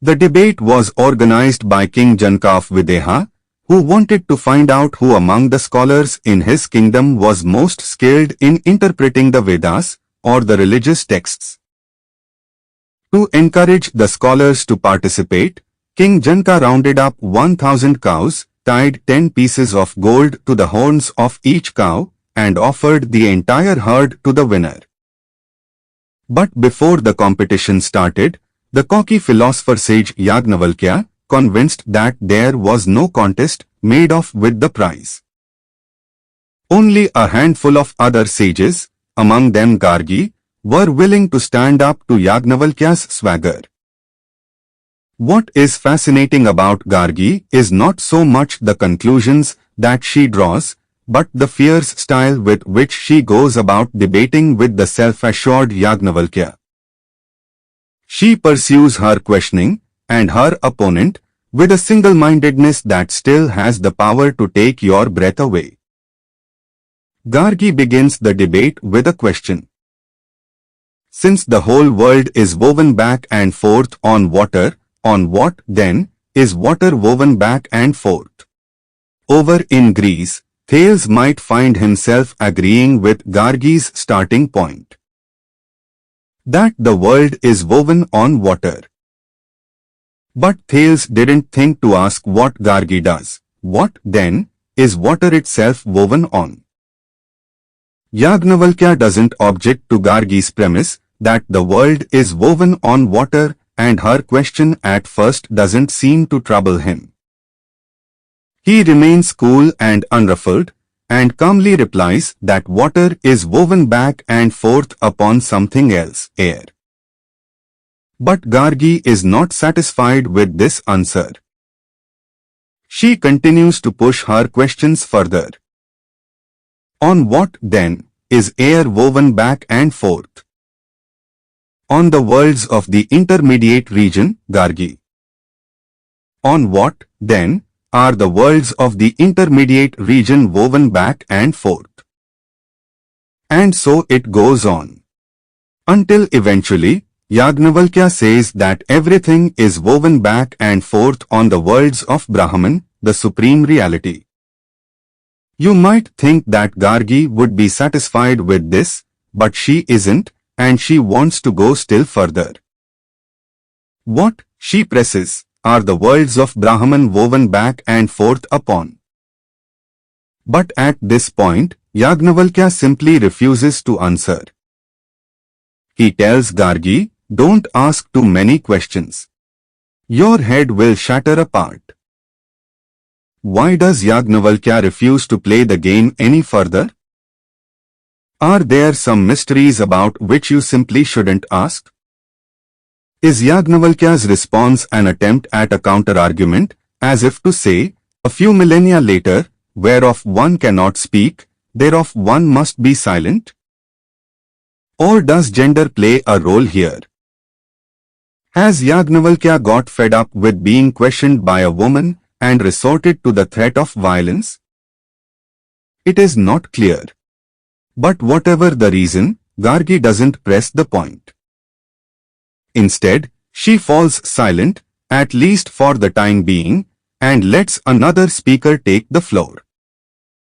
The debate was organized by King Janaka of Videha, who wanted to find out who among the scholars in his kingdom was most skilled in interpreting the Vedas, or the religious texts. To encourage the scholars to participate, King Janaka rounded up 1,000 cows, tied 10 pieces of gold to the horns of each cow, and offered the entire herd to the winner. But before the competition started, the cocky philosopher sage Yajnavalkya, convinced that there was no contest, made off with the prize. Only a handful of other sages, among them Gargi, were willing to stand up to Yajnavalkya's swagger. What is fascinating about Gargi is not so much the conclusions that she draws, but the fierce style with which she goes about debating with the self-assured Yajnavalkya. She pursues her questioning and her opponent with a single-mindedness that still has the power to take your breath away. Gargi begins the debate with a question. Since the whole world is woven back and forth on water, on what, then, is water woven back and forth? Over in Greece, Thales might find himself agreeing with Gargi's starting point. That the world is woven on water. But Thales didn't think to ask what Gargi does. What, then, is water itself woven on? Yajnavalkya doesn't object to Gargi's premise that the world is woven on water, and her question at first doesn't seem to trouble him. He remains cool and unruffled, and calmly replies that water is woven back and forth upon something else, air. But Gargi is not satisfied with this answer. She continues to push her questions further. On what, then, is air woven back and forth? On the worlds of the intermediate region, Gargi. On what, then, are the worlds of the intermediate region woven back and forth? And so it goes on. Until eventually, Yajnavalkya says that everything is woven back and forth on the worlds of Brahman, the supreme reality. You might think that Gargi would be satisfied with this, but she isn't, and she wants to go still further. What, she presses, are the worlds of Brahman woven back and forth upon? But at this point, Yajnavalkya simply refuses to answer. He tells Gargi, don't ask too many questions. Your head will shatter apart. Why does Yajnavalkya refuse to play the game any further? Are there some mysteries about which you simply shouldn't ask? Is Yajnavalkya's response an attempt at a counter-argument, as if to say, a few millennia later, whereof one cannot speak, thereof one must be silent? Or does gender play a role here? Has Yajnavalkya got fed up with being questioned by a woman and resorted to the threat of violence? It is not clear. But whatever the reason, Gargi doesn't press the point. Instead, she falls silent, at least for the time being, and lets another speaker take the floor.